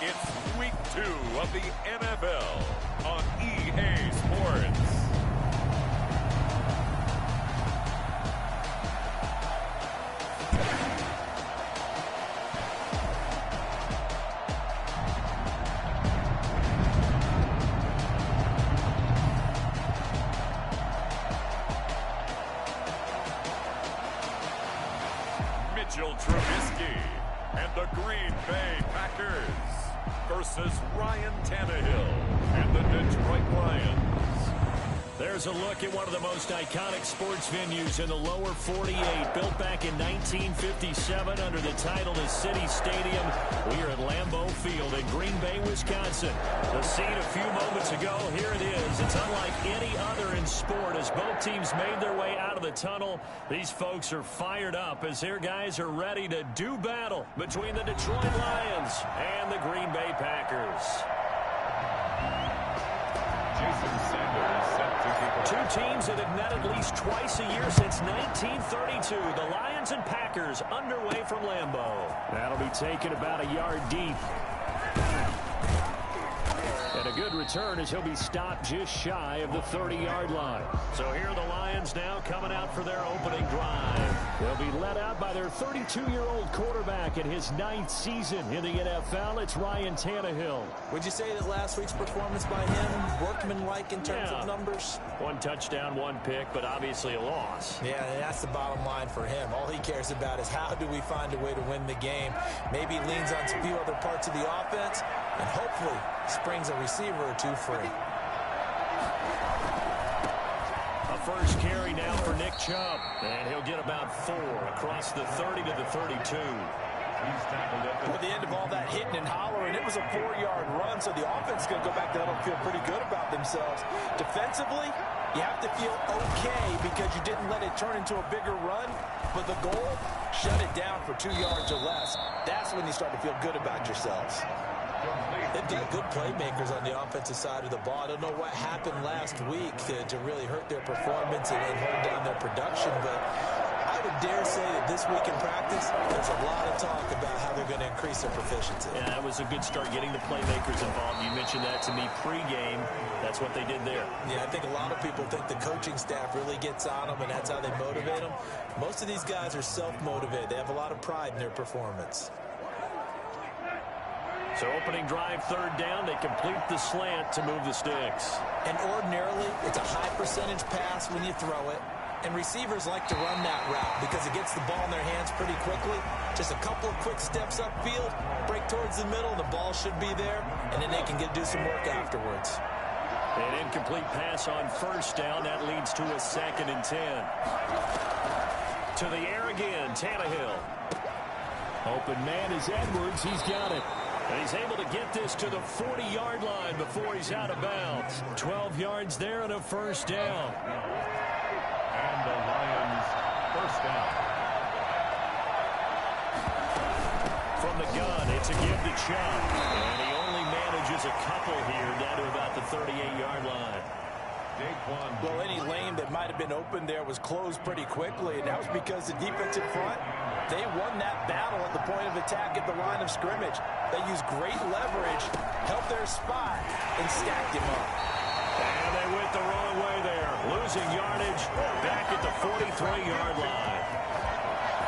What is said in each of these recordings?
It's week 2 of the NFL on EA Sports. Trubisky and the Green Bay Packers versus Ryan Tannehill and the Detroit Lions. There's a look at one of the most iconic sports venues in the lower 48, built back in 1957 under the title of City Stadium. We are at Lambeau Field in Green Bay, Wisconsin. The scene a few moments ago, here it is. It's unlike any other in sport as both teams made their way out of the tunnel. These folks are fired up as their guys are ready to do battle between the Detroit Lions and the Green Bay Packers. Two teams that have met at least twice a year since 1932. The Lions and Packers underway from Lambeau. That'll be taken about a yard deep. And a good return as he'll be stopped just shy of the 30-yard line. So here are the Lions now coming out for their opening drive. They'll be led out by their 32-year-old quarterback in his 9th season in the NFL. It's Ryan Tannehill. Would you say that last week's performance by him, workmanlike in terms of numbers? 1 touchdown, 1 pick, but obviously a loss. Yeah, and that's the bottom line for him. All he cares about is how do we find a way to win the game. Maybe leans on a few other parts of the offense, and hopefully springs a receiver or two free. A first carry now for Nick Chubb, and he'll get about 4 across the 30 to the 32. At the end of all that hitting and hollering, it was a 4-yard run, so the offense is going to go back there and feel pretty good about themselves. Defensively, you have to feel okay because you didn't let it turn into a bigger run, but the goal, shut it down for 2 yards or less. That's when you start to feel good about yourselves. They've got good playmakers on the offensive side of the ball. I don't know what happened last week to really hurt their performance and hold down their production, but I would dare say that this week in practice, there's a lot of talk about how they're going to increase their proficiency. Yeah, that was a good start getting the playmakers involved. You mentioned that to me pregame. That's what they did there. Yeah, I think a lot of people think the coaching staff really gets on them, and that's how they motivate them. Most of these guys are self-motivated. They have a lot of pride in their performance. So opening drive, 3rd down, they complete the slant to move the sticks. And ordinarily, it's a high percentage pass when you throw it. And receivers like to run that route because it gets the ball in their hands pretty quickly. Just a couple of quick steps upfield, break towards the middle, the ball should be there, and then they can do some work afterwards. An incomplete pass on 1st down. That leads to a 2nd and 10. To the air again, Tannehill. Open man is Edwards. He's got it. And he's able to get this to the 40-yard line before he's out of bounds. 12 yards there and a 1st down. And the Lions 1st down. From the gun, it's a give to Chubb. And he only manages a couple here down to about the 38-yard line. Well, any lane that might have been open there was closed pretty quickly, and that was because the defensive front, they won that battle at the point of attack at the line of scrimmage. They used great leverage, held their spot, and stacked him up. And they went the wrong way there, losing yardage back at the 43-yard line.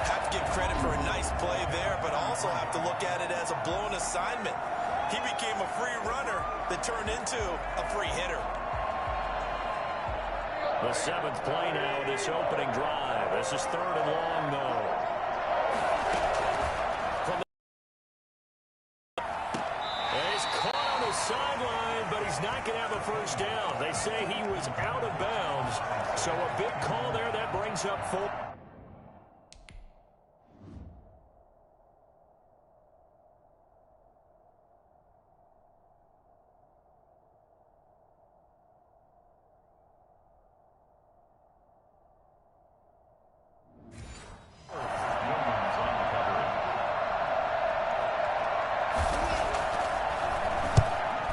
Have to give credit for a nice play there, but also have to look at it as a blown assignment. He became a free runner that turned into a free hitter. The 7th play now of this opening drive. This is 3rd and long, though. He's caught on the sideline, but he's not going to have a 1st down. They say he was out of bounds. So a big call there that brings up 4.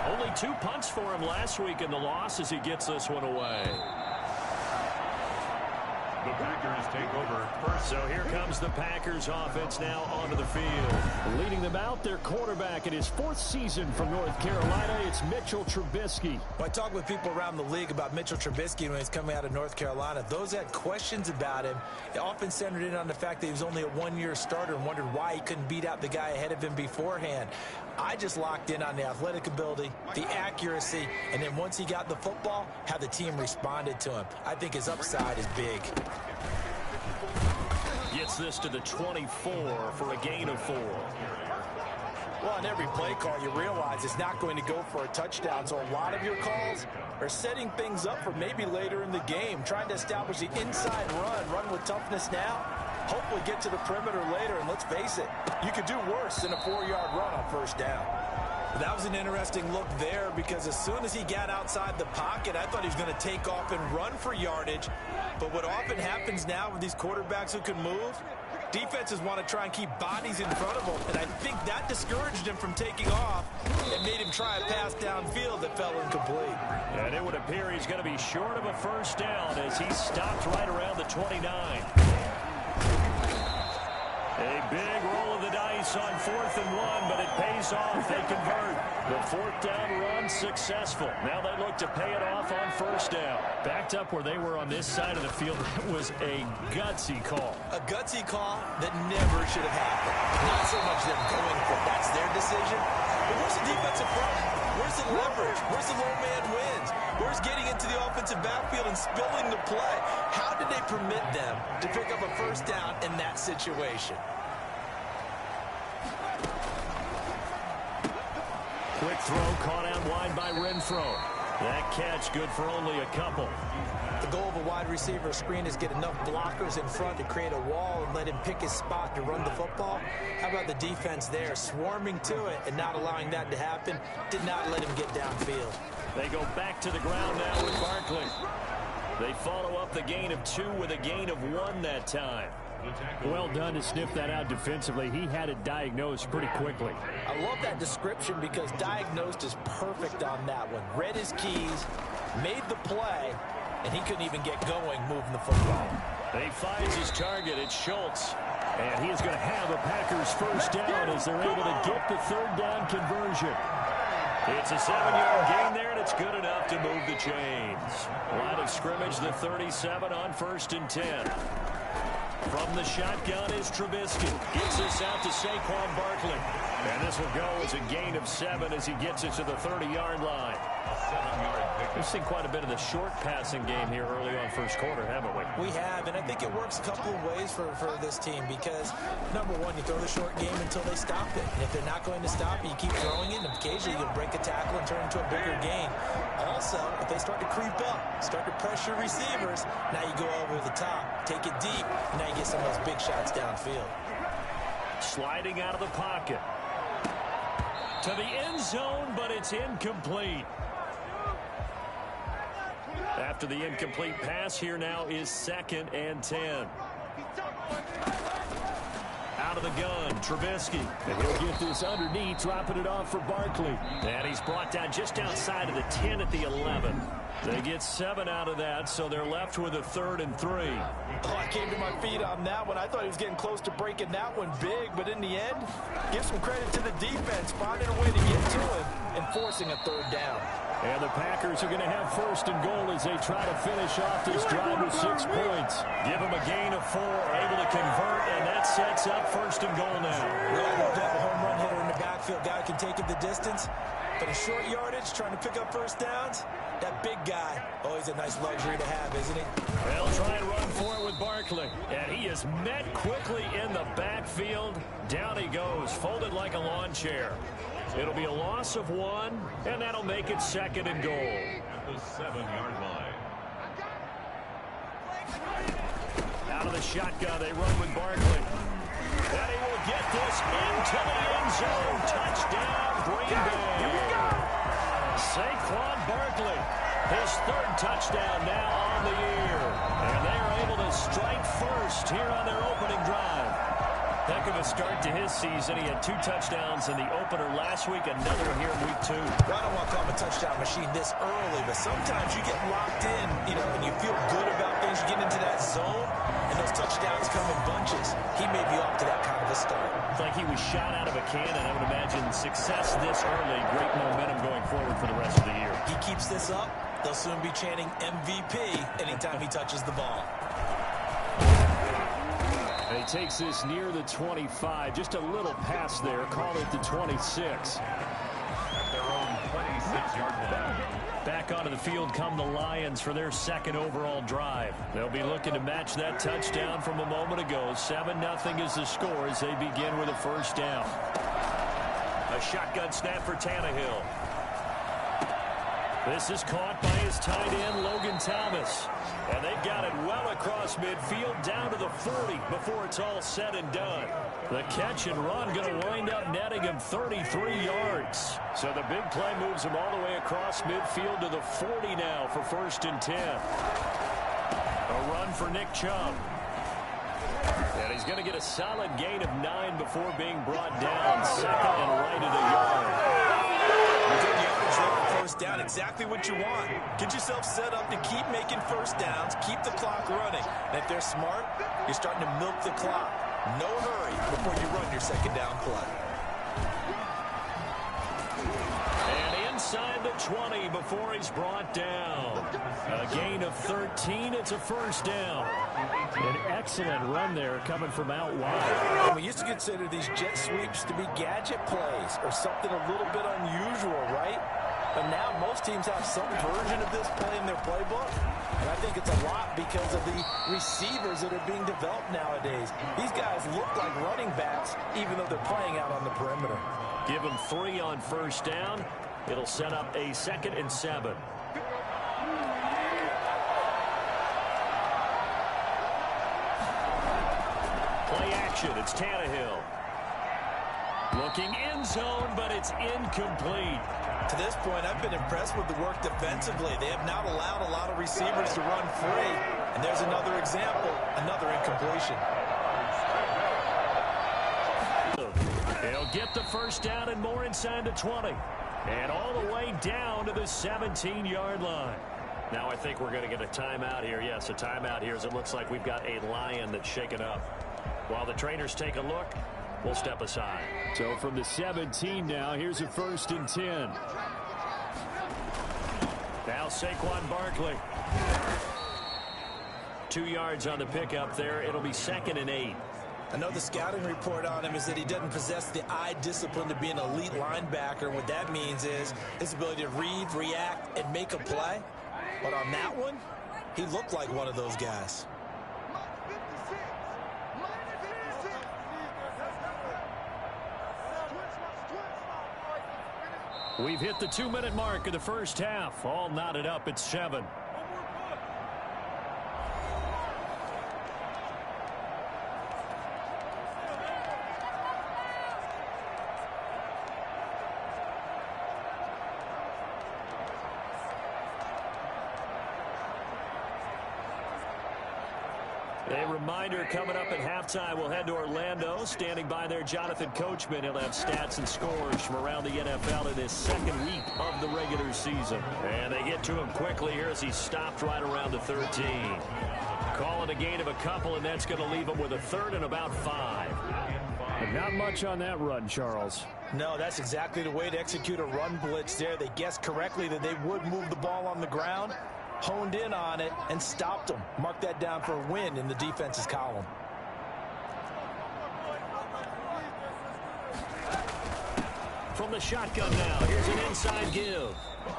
Only 2 punts for him last week in the loss as he gets this one away. The Packers take over first. So here comes the Packers offense now onto the field. Leading them out, their quarterback in his 4th season from North Carolina, it's Mitchell Trubisky. When I talk with people around the league about Mitchell Trubisky when he's coming out of North Carolina, those that had questions about him, it often centered in on the fact that he was only a one-year starter and wondered why he couldn't beat out the guy ahead of him beforehand. I just locked in on the athletic ability, the accuracy, and then once he got the football, how the team responded to him. I think his upside is big. Gets this to the 24 for a gain of 4. Well, on every play call, you realize it's not going to go for a touchdown, so a lot of your calls are setting things up for maybe later in the game, trying to establish the inside run with toughness now, hopefully get to the perimeter later, and let's face it, you could do worse than a 4-yard run on first down. That was an interesting look there because as soon as he got outside the pocket, I thought he was going to take off and run for yardage. But what often happens now with these quarterbacks who can move, defenses want to try and keep bodies in front of them, and I think that discouraged him from taking off and made him try a pass downfield that fell incomplete. And it would appear he's going to be short of a first down as he stopped right around the 29. A big roll of the dice on 4th and 1, but it pays off. They convert. The 4th down run successful. Now they look to pay it off on first down. Backed up where they were on this side of the field. It was a gutsy call. A gutsy call that never should have happened. Not so much them going for it. That's their decision. But where's the defensive front? Where's the leverage? Where's the low man wins? Where's getting into the offensive backfield and spilling the play? How did they permit them to pick up a first down in that situation? Quick throw caught out wide by Renfro. That catch good for only a couple. The goal of a wide receiver screen is get enough blockers in front to create a wall and let him pick his spot to run the football. How about the defense there, swarming to it and not allowing that to happen? Did not let him get downfield. They go back to the ground now with Barkley. They follow up the gain of 2 with a gain of 1 that time. Well done to sniff that out defensively. He had it diagnosed pretty quickly. I love that description because diagnosed is perfect on that one. Read his keys, made the play, and he couldn't even get going moving the football. He finds his target. It's Schultz. And he is going to have a Packers first down as they're able to get the 3rd down conversion. It's a 7-yard gain there, and it's good enough to move the chains. Line of scrimmage, the 37 on 1st and 10. From the shotgun is Trubisky. Gets this out to Saquon Barkley. And this will go as a gain of 7 as he gets it to the 30-yard line. We've seen quite a bit of the short passing game here early on first quarter, haven't we? We have, and I think it works a couple of ways for this team because, number one, you throw the short game until they stop it. And if they're not going to stop it, you keep throwing it, and occasionally you'll break a tackle and turn it into a bigger gain. Also, if they start to creep up, start to pressure receivers, now you go over the top, take it deep, and now you get some of those big shots downfield. Sliding out of the pocket. To the end zone, but it's incomplete. After the incomplete pass, here now is 2nd and 10. Out of the gun, Trubisky. And he'll get this underneath, dropping it off for Barkley. And he's brought down just outside of the 10 at the 11. They get 7 out of that, so they're left with a 3rd and 3. Oh, I came to my feet on that one. I thought he was getting close to breaking that one big, but in the end, give some credit to the defense, finding a way to get to him and forcing a 3rd down. And the Packers are going to have 1st and goal as they try to finish off this drive with 6 points. Give them a gain of 4, able to convert, and that sets up 1st and goal now. Well, we've got a home run hitter in the backfield. Guy can take it the distance, but a short yardage, trying to pick up first downs, that big guy, always a nice luxury to have, isn't he? They'll try and run for it with Barkley. And he is met quickly in the backfield. Down he goes, folded like a lawn chair. It'll be a loss of 1, and that'll make it 2nd and goal. At the 7-yard line. Out of the shotgun, they run with Barkley. And he will get this into the end zone. Touchdown, Green Bay. Here we go. Saquon Barkley, his 3rd touchdown now on the year. And they are able to strike first here on their opening drive. Heck of a start to his season. He had 2 touchdowns in the opener last week, another one here in week 2. Well, I don't want to call him a touchdown machine this early, but sometimes you get locked in, and you feel good about things. You get into that zone. shot out of a cannon. I would imagine success this early, great momentum going forward for the rest of the year. He keeps this up, they'll soon be chanting MVP anytime he touches the ball. And he takes this near the 25. Just a little pass there. Call it the 26. At their own 26-yard line. Back onto the field come the Lions for their second overall drive. They'll be looking to match that touchdown from a moment ago. 7-0 is the score as they begin with a first down. A shotgun snap for Tannehill. This is caught by his tight end, Logan Thomas. And they've got it well across midfield down to the 40 before it's all said and done. The catch and run going to wind up netting him 33 yards. So the big play moves him all the way across midfield to the 40 now for 1st and 10. A run for Nick Chubb. And he's going to get a solid gain of 9 before being brought down. Second and right at a yard. First down, exactly what you want. Get yourself set up to keep making first downs, keep the clock running. And if they're smart, you're starting to milk the clock. No hurry before you run your second down play. And inside the 20 before he's brought down. A gain of 13. It's a first down. An excellent run there coming from out wide. We used to consider these jet sweeps to be gadget plays or something a little bit unusual, right? But now most teams have some version of this play in their playbook. And I think it's a lot because of the receivers that are being developed nowadays. These guys look like running backs even though they're playing out on the perimeter. Give them 3 on first down. It'll set up a 2nd and 7. Play action. It's Tannehill. Looking end zone, but it's incomplete. To this point, I've been impressed with the work defensively. They have not allowed a lot of receivers to run free. And there's another example, another incompletion. He'll get the first down and more inside the 20. And all the way down to the 17-yard line. Now I think we're going to get a timeout here. Yes, a timeout here as it looks like we've got a Lion that's shaken up. While the trainers take a look, we'll step aside. So from the 17 now, here's a 1st and 10. Now Saquon Barkley. 2 yards on the pickup there. It'll be 2nd and 8. I know the scouting report on him is that he doesn't possess the eye discipline to be an elite linebacker. And what that means is his ability to read, react, and make a play. But on that one, he looked like one of those guys. We've hit the 2-minute mark of the first half. All knotted up at 7. A reminder coming up at halftime, we'll head to Orlando. Standing by there, Jonathan Coachman. He'll have stats and scores from around the NFL in his 2nd week of the regular season. And they get to him quickly here as he stopped right around the 13. Call it a gain of a couple, and that's going to leave him with a 3rd and about 5. But not much on that run, Charles. No, that's exactly the way to execute a run blitz there. They guessed correctly that they would move the ball on the ground, honed in on it, and stopped them. Mark that down for a win in the defense's column. From the shotgun now, here's an inside give.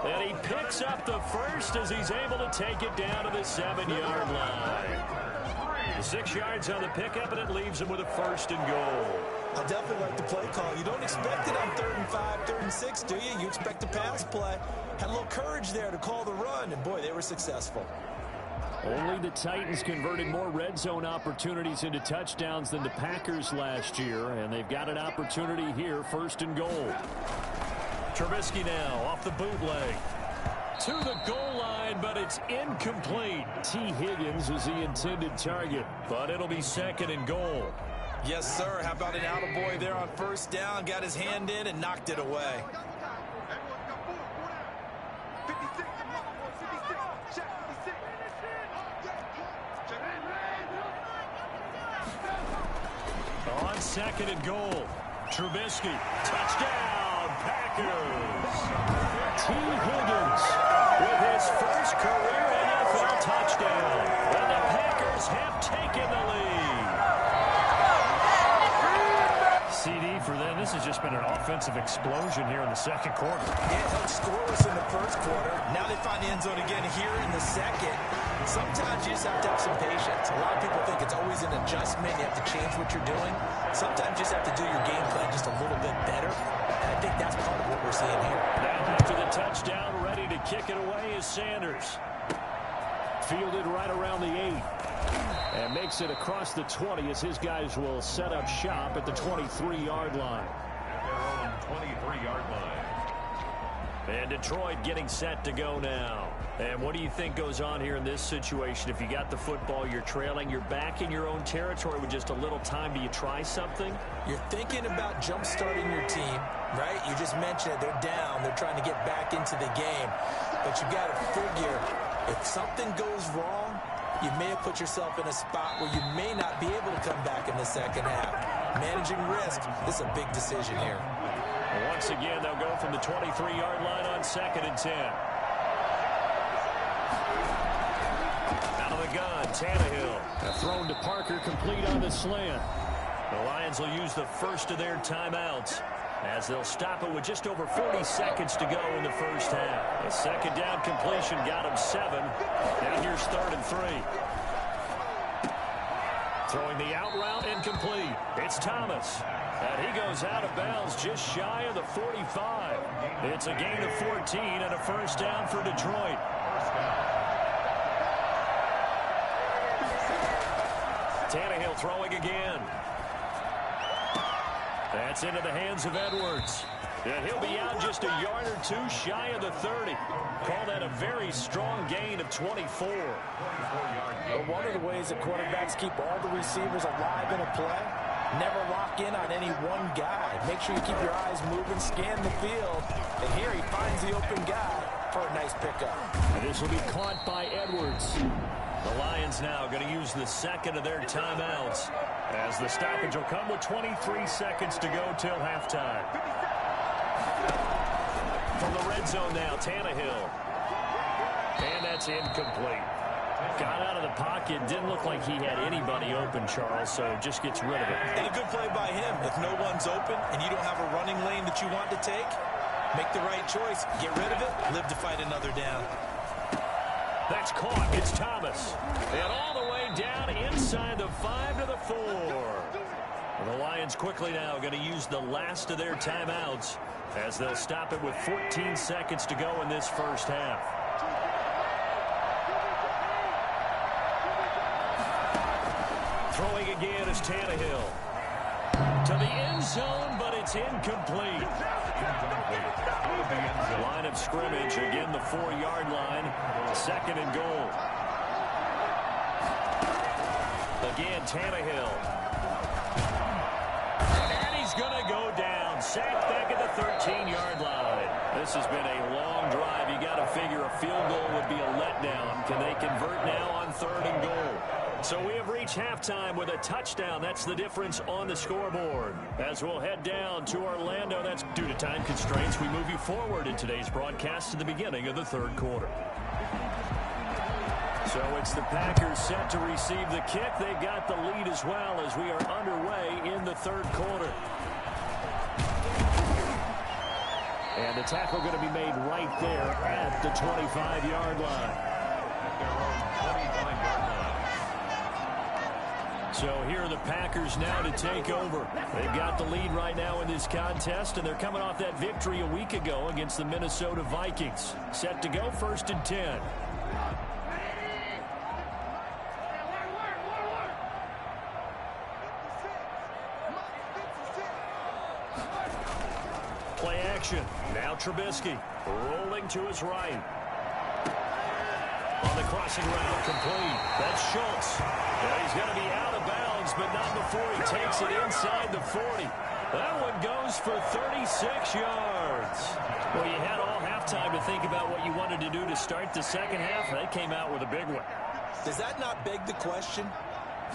And he picks up the first as he's able to take it down to the 7-yard line. 6 yards on the pickup, and it leaves him with a 1st and goal. I definitely like the play call. You don't expect it on 3rd and 5, 3rd and 6, do you? You expect a pass play. Had a little courage there to call the run, and boy, they were successful. Only the Titans converted more red zone opportunities into touchdowns than the Packers last year, and they've got an opportunity here, 1st and goal. Trubisky now off the bootleg. To the goal line, but it's incomplete. T. Higgins was the intended target. But it'll be 2nd and goal. Yes, sir. How about an attaboy there on first down? Got his hand in and knocked it away. On 2nd and goal. Trubisky, touchdown, Packers. T. Higgins with his first career NFL touchdown. And the Packers have taken the lead. CD for them. This has just been an offensive explosion here in the second quarter. Yeah, held scoreless in the first quarter. Now they find the end zone again here in the second. Sometimes you just have to have some patience. A lot of people think it's always an adjustment. You have to change what you're doing. Sometimes you just have to do your game plan just a little bit better. And I think that's part of what we're seeing here. Now after the touchdown, ready to kick it away is Sanders. Fielded right around the 8. And makes it across the 20 as his guys will set up shop at the 23-yard line. At their own 23-yard line. And Detroit getting set to go now. And what do you think goes on here in this situation? If you got the football, you're trailing, you're back in your own territory with just a little time. Do you try something? You're thinking about jump-starting your team, right? You just mentioned it. They're down. They're trying to get back into the game. But you got to figure, if something goes wrong, you may have put yourself in a spot where you may not be able to come back in the second half. Managing risk, this is a big decision here. Once again, they'll go from the 23-yard line on 2nd and 10. Out of the gun, Tannehill. Thrown to Parker, complete on the slant. The Lions will use the first of their timeouts as they'll stop it with just over 40 seconds to go in the first half. A second down completion got him 7. Now here's 3rd and 3. Throwing the out route incomplete. It's Thomas. And he goes out of bounds just shy of the 45. It's a gain of 14 and a first down for Detroit. Tannehill throwing again. That's into the hands of Edwards. And he'll be out just a yard or two shy of the 30. Call that a very strong gain of 24. But one of the ways that quarterbacks keep all the receivers alive in a play, never lock in on any one guy. Make sure you keep your eyes moving, scan the field. And here he finds the open guy for a nice pickup. And this will be caught by Edwards. The Lions now going to use the second of their timeouts as the stoppage will come with 23 seconds to go till halftime. From the red zone now, Tannehill. And that's incomplete. Got out of the pocket. Didn't look like he had anybody open, Charles, so just gets rid of it. And a good play by him. If no one's open and you don't have a running lane that you want to take, make the right choice. Get rid of it. Live to fight another down. That's caught. It's Thomas. And all the way down inside the 5 to the 4. And the Lions quickly now going to use the last of their timeouts as they'll stop it with 14 seconds to go in this first half. Throwing again is Tannehill. To the end zone, but it's incomplete. Line of scrimmage, again the 4-yard line. 2nd and goal. Again, Tannehill. And he's going to go down. Sacked back at the 13-yard line. This has been a long drive. You got to figure a field goal would be a letdown. Can they convert now on 3rd and goal? So we have reached halftime with a touchdown. That's the difference on the scoreboard. As we'll head down to Orlando, that's due to time constraints. We move you forward in today's broadcast to the beginning of the 3rd quarter. So it's the Packers set to receive the kick. They've got the lead as well as we are underway in the 3rd quarter. And the tackle going to be made right there at the 25-yard line. So here are the Packers now to take over. They've got the lead right now in this contest, and they're coming off that victory a week ago against the Minnesota Vikings. Set to go 1st and 10. Play action. Now Trubisky rolling to his right. On the crossing route, complete. That's Schultz. Well, he's going to be out of bounds, but not before he takes it inside the 40. That one goes for 36 yards. Well, you had all halftime to think about what you wanted to do to start the second half. They came out with a big one. Does that not beg the question?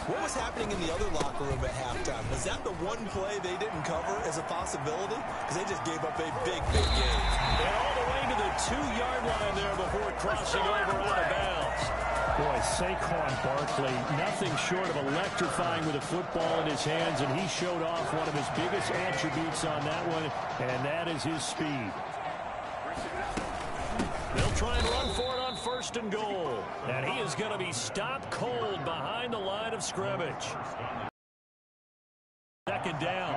What was happening in the other locker room at halftime? Was that the one play they didn't cover as a possibility? Because they just gave up a big game. And all the way to the 2-yard line there before crossing over out of bounds. Boy, Saquon Barkley, nothing short of electrifying with a football in his hands, and he showed off one of his biggest attributes on that one, and that is his speed. They'll try and run for it on 1st and goal. And he is going to be stopped cold behind the line of scrimmage. 2nd down.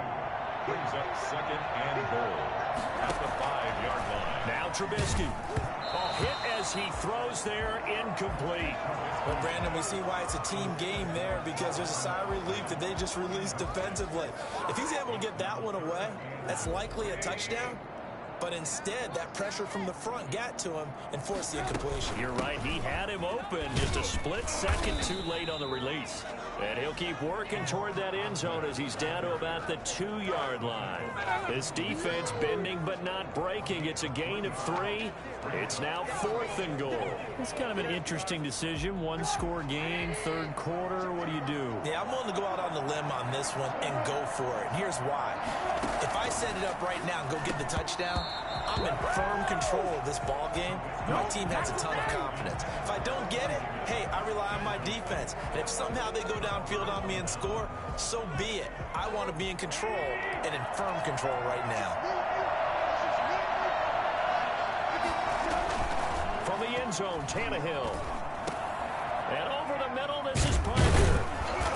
Brings up 2nd and goal at the 5-yard line. Now Trubisky. Hit as he throws there, incomplete. Well, Brandon, we see why it's a team game there, because there's a sigh of relief that they just released defensively. If he's able to get that one away, that's likely a touchdown. But instead, that pressure from the front got to him and forced the incompletion. You're right. He had him open. Just a split second too late on the release. And he'll keep working toward that end zone as he's down to about the 2-yard line. This defense bending but not breaking. It's a gain of 3. It's now 4th and goal. It's kind of an interesting decision. 1-score game, 3rd quarter. What do you do? Yeah, I'm willing to go out on the limb on this one and go for it. And here's why. If I set it up right now and go get the touchdown, I'm in firm control of this ball game. My team has a ton of confidence. If I don't get it, hey, I rely on my defense. And if somehow they go downfield on me and score, so be it. I want to be in control and in firm control right now. From the end zone, Tannehill. And over the middle, this is Parker.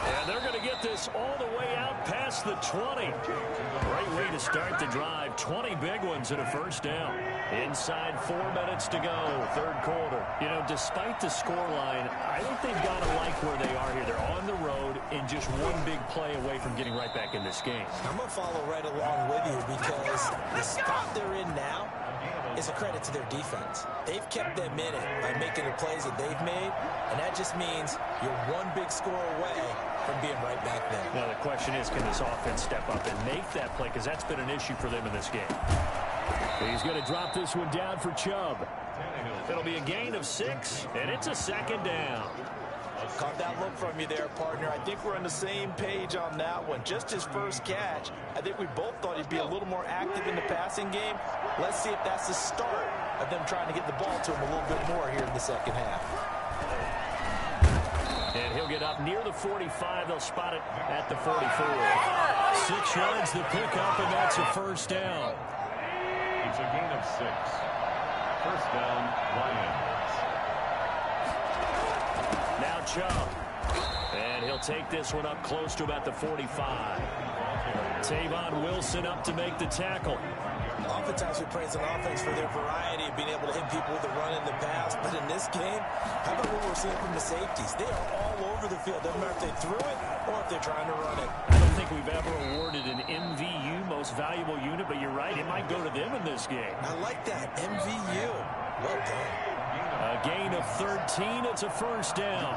And they're going to get this all the way out past the 20. Great way to start the drive. 20 big ones and a 1st down. Inside 4 minutes to go, 3rd quarter. You know, despite the scoreline, I think they've got to like where they are here. They're on the road and just one big play away from getting right back in this game. I'm going to follow right along with you, because the spot they're in now is a credit to their defense. They've kept them in it by making the plays that they've made, and that just means you're one big score away from being right back there. Now, the question is, can this offense step up and make that play? Because that's been an issue for them in this game. He's going to drop this one down for Chubb. It'll be a gain of 6, and it's a 2nd down. Caught that look from you there, partner. I think we're on the same page on that one. Just his first catch, I think we both thought he'd be a little more active in the passing game. Let's see if that's the start of them trying to get the ball to him a little bit more here in the 2nd half. And he'll get up near the 45. They'll spot it at the 44. 6 yards the pickup, and that's a 1st down. It's a gain of 6. 1st down, Lions. Now Chubb. And he'll take this one up close to about the 45. Tavon Wilson up to make the tackle. Oftentimes we praise an offense for their variety of being able to hit people with a run in the pass. But in this game, how about what we're seeing from the safeties? They are all over the field. Doesn't matter if they threw it or if they're trying to run it. I don't think we've ever awarded an MVU, most valuable unit, but you're right, it might go to them in this game. I like that. MVU. Well done. A gain of 13. It's a 1st down.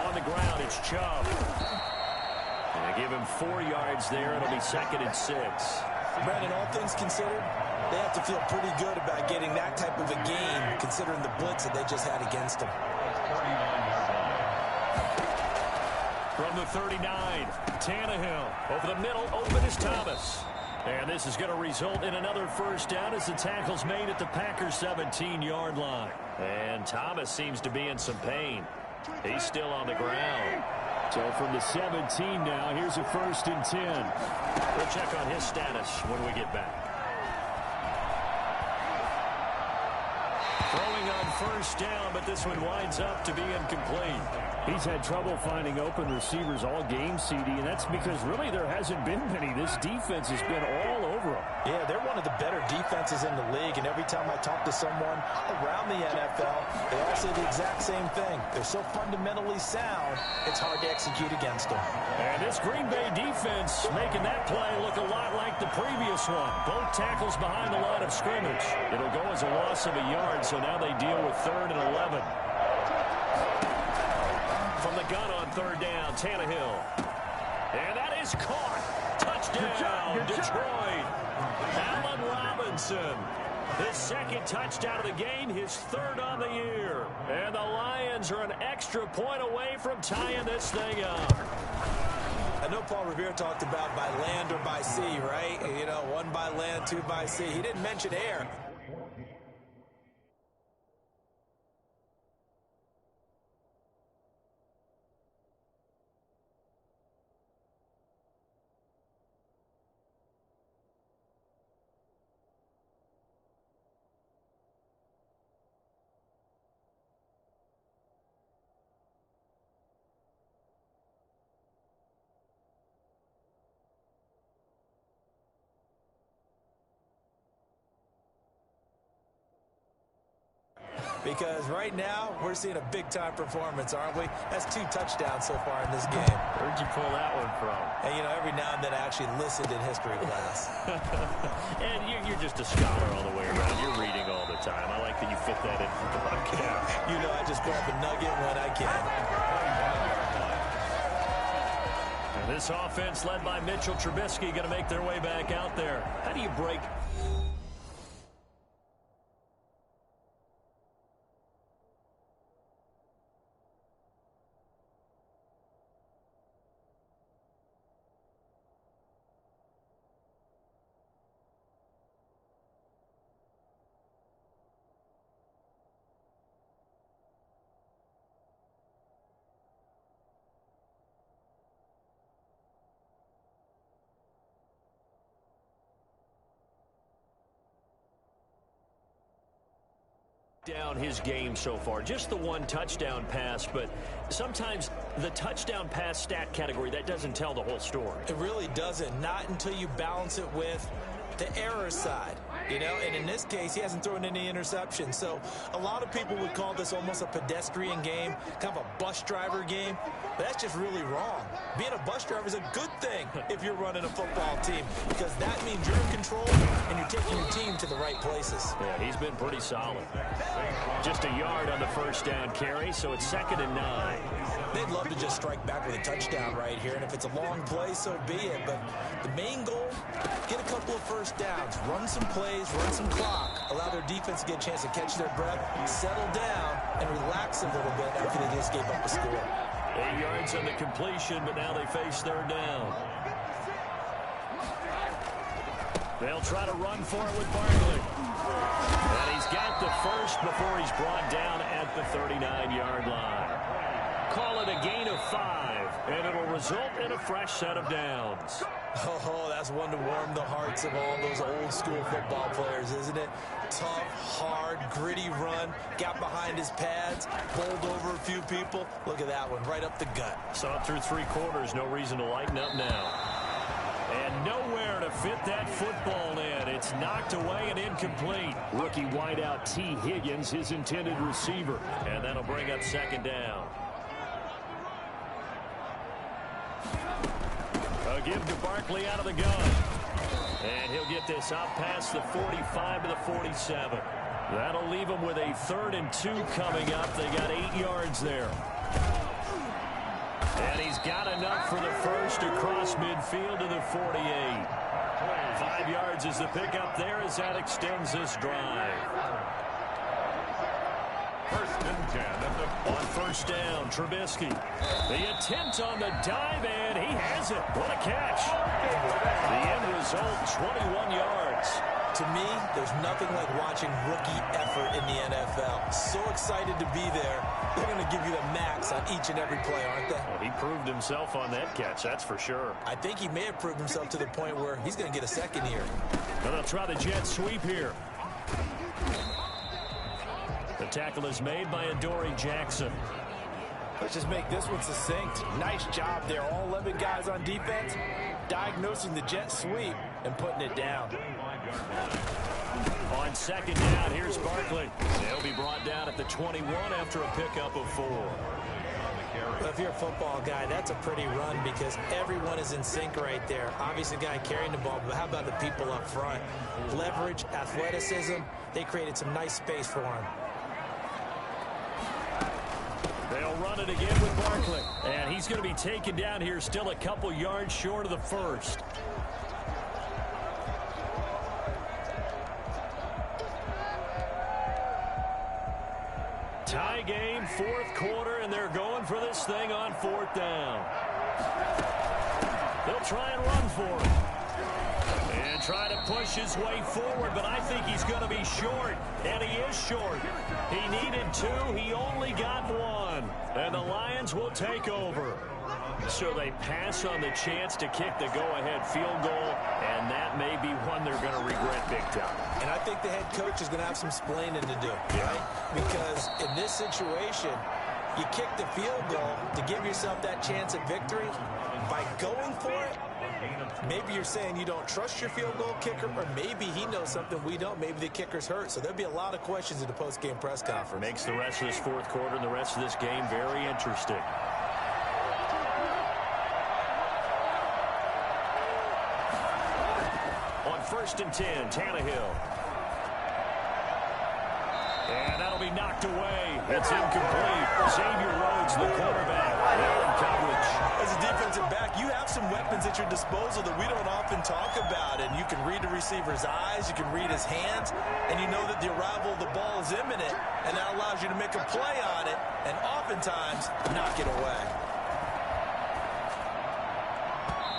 On the ground, it's Chubb. And they give him 4 yards there. It'll be 2nd and 6. Brandon, all things considered, they have to feel pretty good about getting that type of a game, considering the blitz that they just had against them. From the 39, Tannehill. Over the middle, open is Thomas. And this is going to result in another 1st down as the tackle's made at the Packers' 17-yard line. And Thomas seems to be in some pain. He's still on the ground. So from the 17 now, here's a 1st and 10. We'll check on his status when we get back. Throwing on 1st down, but this one winds up to be incomplete. He's had trouble finding open receivers all game, CD, and that's because really there hasn't been many. This defense has been all over them. Yeah, they're one of the better defenses in the league, and every time I talk to someone around the NFL, they all say the exact same thing. They're so fundamentally sound, it's hard to execute against them. And this Green Bay defense making that play look a lot like the previous one. Both tackles behind the line of scrimmage. It'll go as a loss of a yard, so now they deal with 3rd and 11. From the gun on 3rd down, Tannehill. And that is caught. Touchdown, Detroit. Allen Robinson. His second touchdown of the game, his third on the year. And the Lions are an extra point away from tying this thing up. I know Paul Revere talked about by land or by sea, right? You know, one by land, two by sea. He didn't mention air. Because right now, we're seeing a big-time performance, aren't we? That's 2 touchdowns so far in this game. Where'd you pull that one from? And, you know, every now and then I actually listened in history class. And you're just a scholar all the way around. You're reading all the time. I like that you fit that in for the podcast. You know, I just grab a nugget when I can. And this offense led by Mitchell Trubisky going to make their way back out there. How do you break... down his game so far? Just the 1 touchdown pass, but sometimes the touchdown pass stat category, that doesn't tell the whole story. It really doesn't. Not until you balance it with the error side. You know, and in this case, he hasn't thrown any interceptions. So a lot of people would call this almost a pedestrian game, kind of a bus driver game. But that's just really wrong. Being a bus driver is a good thing if you're running a football team, because that means you're in control and you're taking your team to the right places. Yeah, he's been pretty solid. Just a yard on the first down carry, so it's 2nd and 9. They'd love to just strike back with a touchdown right here, and if it's a long play, so be it. But the main goal, get a couple of first downs, run some plays, run some clock, allow their defense to get a chance to catch their breath, settle down, and relax a little bit after they just gave up a score. 8 yards on the completion, but now they face 3rd down. They'll try to run for it with Barkley. And he's got the first before he's brought down at the 39-yard line. Call it a gain of 5, and it'll result in a fresh set of downs. Oh, that's one to warm the hearts of all those old-school football players, isn't it? Tough, hard, gritty run, got behind his pads, bowled over a few people. Look at that one, right up the gut. Saw it through 3 quarters, no reason to lighten up now. And nowhere to fit that football in. It's knocked away and incomplete. Rookie wideout T. Higgins, his intended receiver. And that'll bring up 2nd down. A give to Barkley out of the gun. And he'll get this out past the 45 to the 47. That'll leave him with a 3rd and 2 coming up. They got 8 yards there. And he's got enough for the first across midfield to the 48. 5 yards is the pickup there as that extends this drive. 1st and 10 at the... On 1st down, Trubisky. The attempt on the dive, and he has it. What a catch. The end result, 21 yards. To me, there's nothing like watching rookie effort in the NFL. So excited to be there. They're going to give you the max on each and every play, aren't they? Well, he proved himself on that catch, that's for sure. I think he may have proved himself to the point where he's going to get a 2nd here. And they'll try the jet sweep here. The tackle is made by Adoree Jackson. Let's just make this one succinct. Nice job there. All 11 guys on defense diagnosing the jet sweep and putting it down. On 2nd down, here's Barkley. They'll be brought down at the 21 after a pickup of 4. Well, if you're a football guy, that's a pretty run because everyone is in sync right there. Obviously, the guy carrying the ball, but how about the people up front? Leverage, athleticism, they created some nice space for him. They'll run it again with Barkley. And he's going to be taken down here, still a couple yards short of the first. fourth quarter, and they're going for this thing on fourth down. They'll try and run for it. And try to push his way forward, but I think he's going to be short, and he is short. He needed 2. He only got 1. And the Lions will take over. So they pass on the chance to kick the go-ahead field goal, and that may be one they're going to regret big time. And I think the head coach is going to have some explaining to do, right? Because in this situation, you kick the field goal to give yourself that chance at victory. By going for it, maybe you're saying you don't trust your field goal kicker, or maybe he knows something we don't. Maybe the kicker's hurt. So there'll be a lot of questions at the post-game press conference. Makes the rest of this fourth quarter and the rest of this game very interesting. On 1st and 10, Tannehill. And that'll be knocked away. It's incomplete. Xavier Rhodes, the quarterback. There in coverage. As a defensive back, you have some weapons at your disposal that we don't often talk about. And you can read the receiver's eyes, you can read his hands, and you know that the arrival of the ball is imminent, and that allows you to make a play on it and oftentimes knock it away.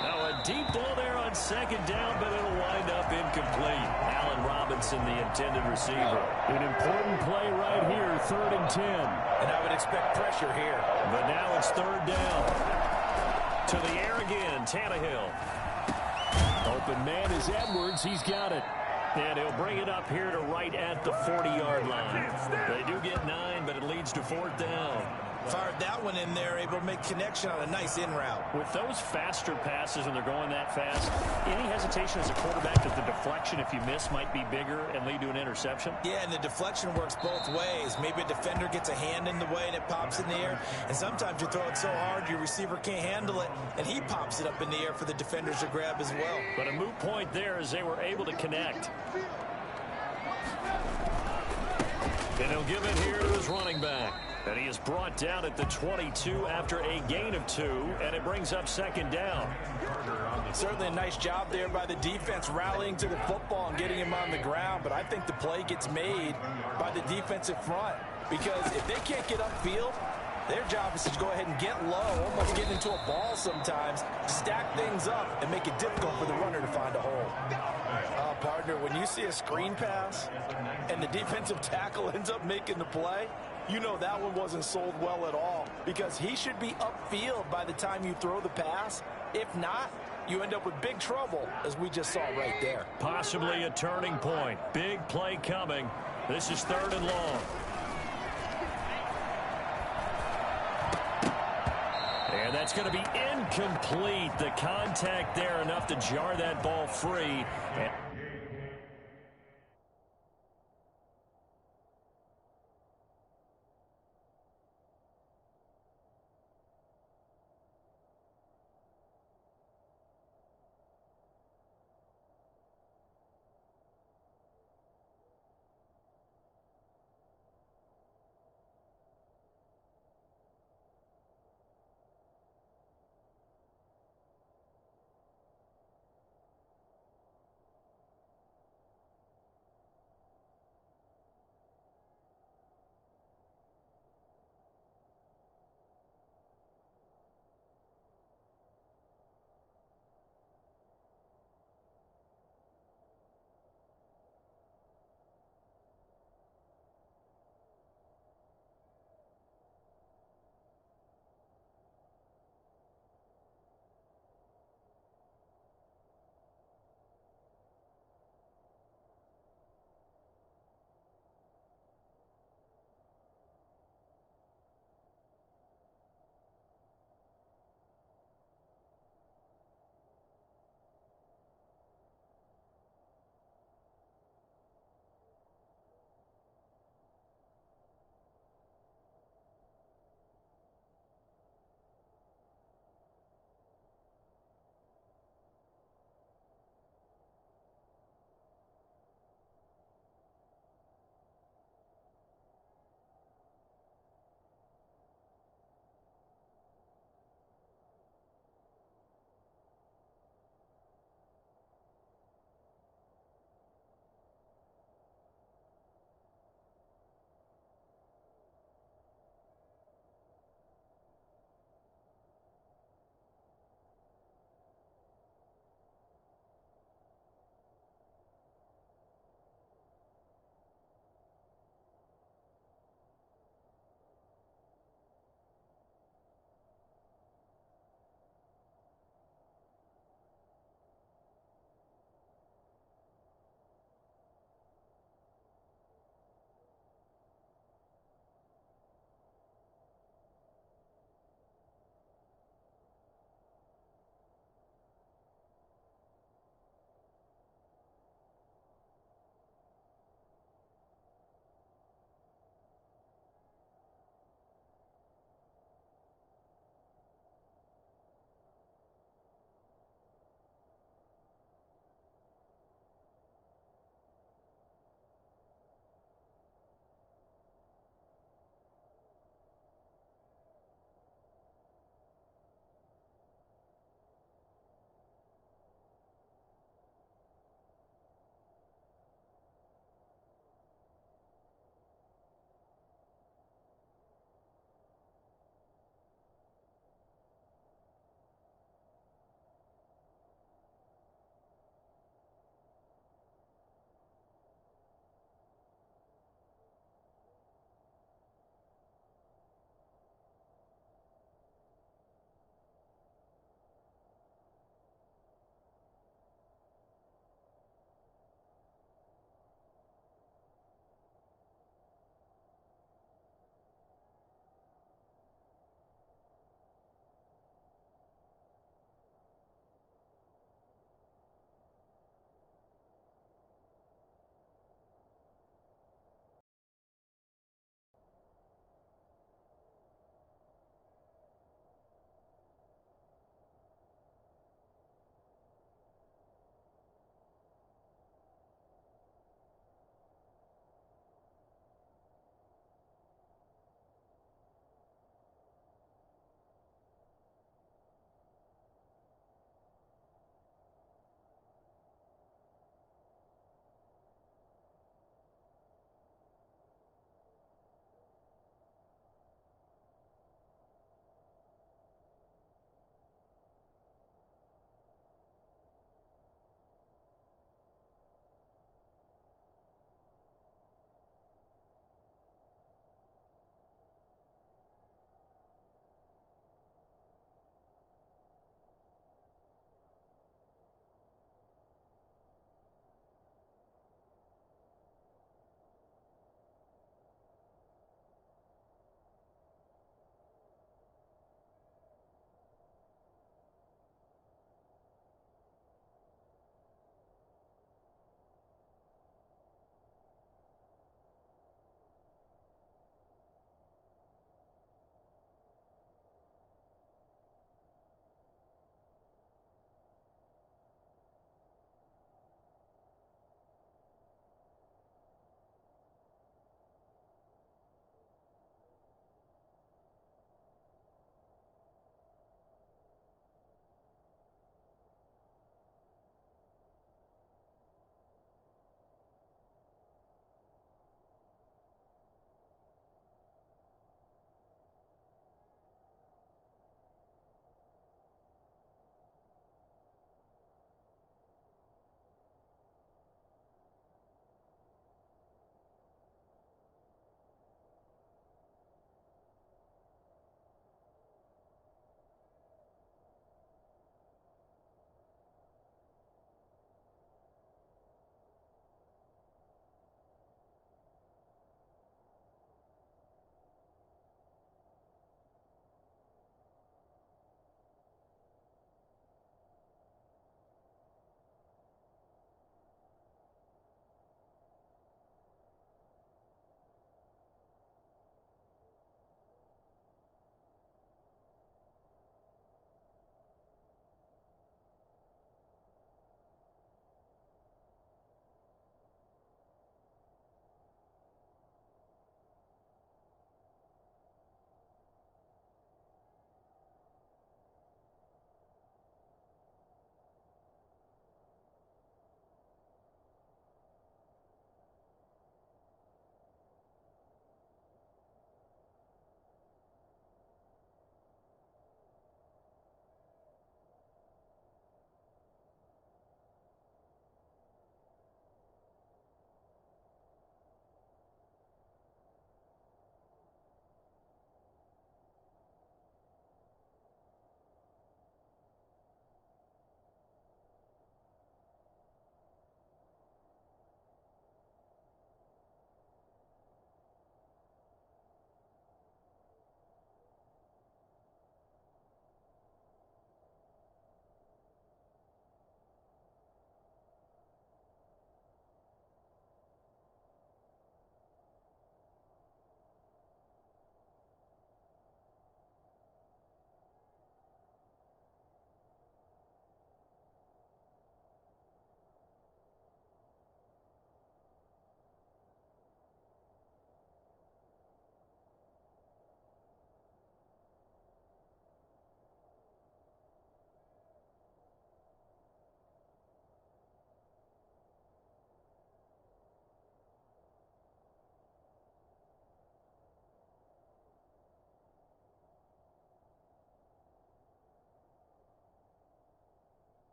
Now a deep ball there on 2nd down, but it'll wind up incomplete. Allen Robinson, the intended receiver. An important play right here, 3rd and 10. And I would expect pressure here. But now it's 3rd down. To the air again, Tannehill. Open man is Edwards. He's got it. And he'll bring it up here to right at the 40-yard line. They do get 9, but it leads to 4th down. Fired that one in there, able to make connection on a nice in route. With those faster passes when they're going that fast, any hesitation as a quarterback that the deflection, if you miss, might be bigger and lead to an interception? Yeah, and the deflection works both ways. Maybe a defender gets a hand in the way and it pops in the air. And sometimes you throw it so hard your receiver can't handle it, and he pops it up in the air for the defenders to grab as well. But a moot point there as they were able to connect. And he'll give it here to his running back. And he is brought down at the 22 after a gain of 2, and it brings up 2nd down. Certainly a nice job there by the defense rallying to the football and getting him on the ground, but I think the play gets made by the defensive front, because if they can't get upfield, their job is to go ahead and get low, almost get into a ball sometimes, stack things up, and make it difficult for the runner to find a hole. Partner, when you see a screen pass and the defensive tackle ends up making the play, you know that one wasn't sold well at all, because he should be upfield by the time you throw the pass. If not, you end up with big trouble, as we just saw right there. Possibly a turning point. Big play coming. This is 3rd and long. And that's going to be incomplete. The contact there enough to jar that ball free.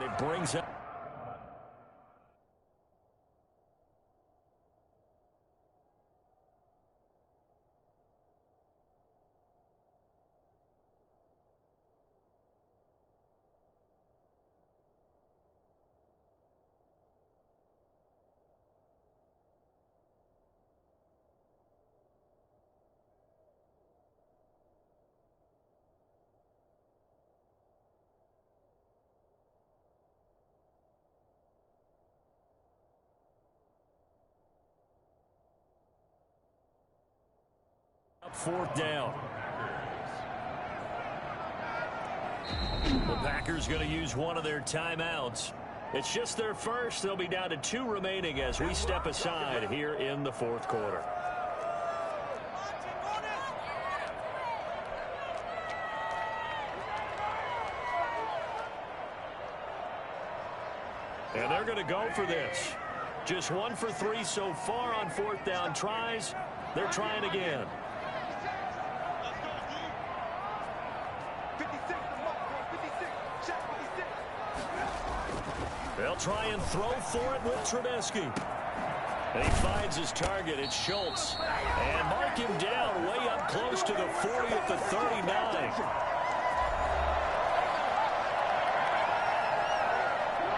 It brings up. Fourth down. The Packers going to use one of their timeouts. It's just their first. They'll be down to 2 remaining as we step aside here in the fourth quarter. And they're going to go for this. Just 1 for 3 so far on fourth down tries. They're trying again. They'll try and throw for it with Trubisky. And he finds his target. It's Schultz. And mark him down way up close to the 40 at the 39.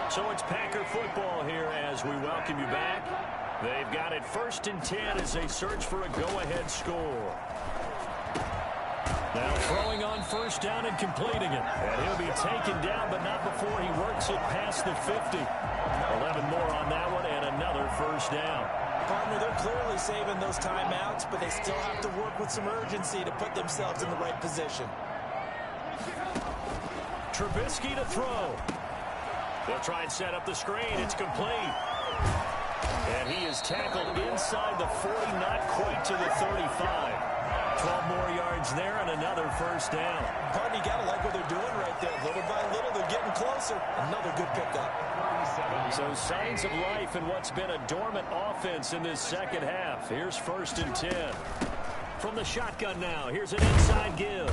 So it's Packer football here as we welcome you back. They've got it 1st and 10 as they search for a go-ahead score. Now throwing on 1st down and completing it. And he'll be taken down, but not before he works it past the 50. 11 more on that one and another 1st down. Partner, they're clearly saving those timeouts, but they still have to work with some urgency to put themselves in the right position. Trubisky to throw. They'll try and set up the screen. It's complete. And he is tackled inside the 40, not quite to the 35. 12 more yards there and another 1st down. Partner, you got to like what they're doing right there. Little by little, they're getting closer. Another good pickup. So signs of life in what's been a dormant offense in this second half. Here's 1st and 10. From the shotgun now, here's an inside give.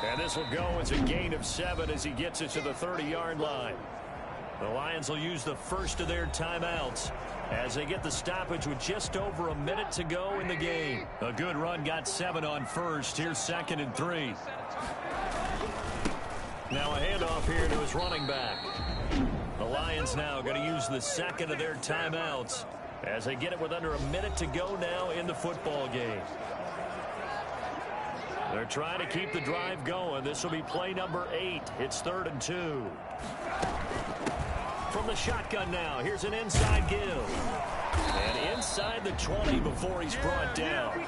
And this will go as a gain of 7 as he gets it to the 30-yard line. The Lions will use the first of their timeouts as they get the stoppage with just over a minute to go in the game. A good run got 7 on 1st. Here's 2nd and 3. Now a handoff here to his running back. The Lions now going to use the 2nd of their timeouts as they get it with under a minute to go now in the football game. They're trying to keep the drive going. This will be play number 8. It's 3rd and 2. From the shotgun now, here's an inside give. And inside the 20 before he's brought down.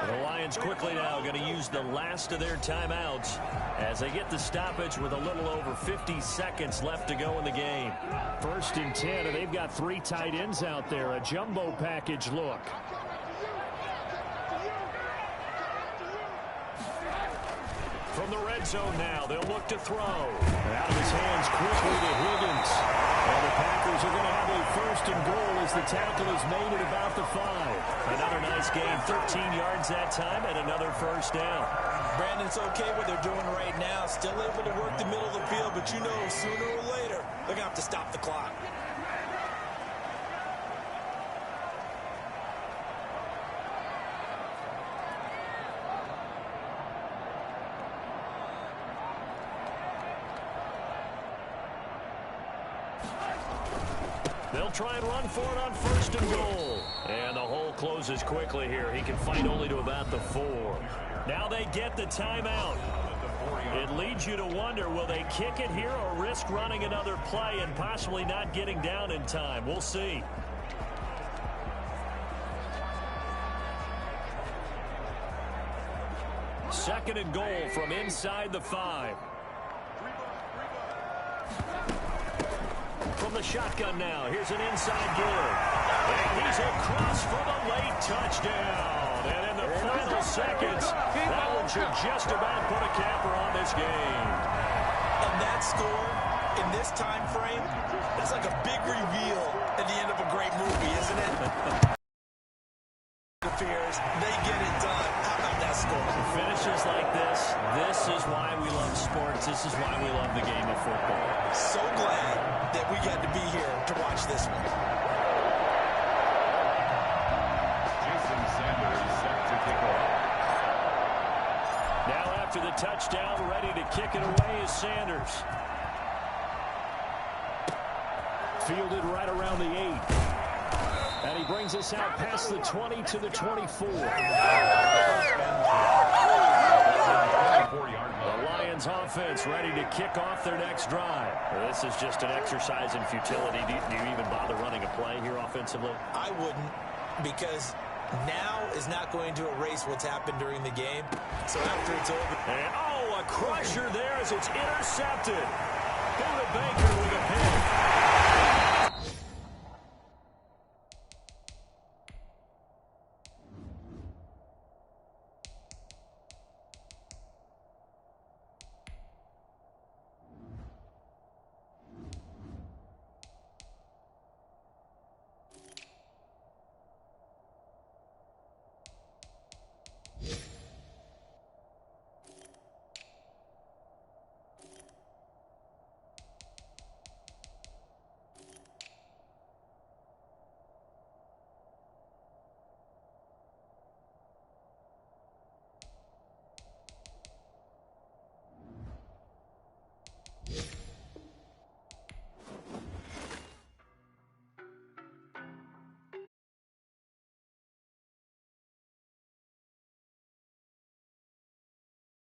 The Lions quickly now going to use the last of their timeouts as they get the stoppage with a little over 50 seconds left to go in the game. 1st and 10, and they've got 3 tight ends out there. A jumbo package look. From the red zone now, they'll look to throw. And out of his hands quickly to Higgins. And the Packers are going to have a 1st and goal as the tackle is made at about the 5. Another nice gain, 13 yards that time, and another 1st down. Brandon, it's okay what they're doing right now. Still able to work the middle of the field, but you know sooner or later they're going to have to stop the clock. They'll try and run for it on 1st and goal. And the hole closes quickly here. He can fight only to about the 4. Now they get the timeout. It leads you to wonder, will they kick it here or risk running another play and possibly not getting down in time? We'll see. Second and goal from inside the 5. From the shotgun now, here's an inside give. And he's across for the late touchdown. And in the final seconds, that one should just about put a capper on this game. And that score, in this time frame, that's like a big reveal at the end of a great movie, isn't it? They get it done. How about that score? Finishes like this is why we love sports, this is why we love the game of football. So glad that we got to be here to watch this one. Jason Sanders set to kick off. Now after the touchdown, ready to kick it away is Sanders. Fielded right around the 8. And he brings us out past the 20 to the 24. The Lions offense ready to kick off their next drive. Well, this is just an exercise in futility. Do you even bother running a play here offensively? I wouldn't, because now is not going to erase what's happened during the game. So after it's over. And, a crusher there as it's intercepted. Buda Baker with a pick.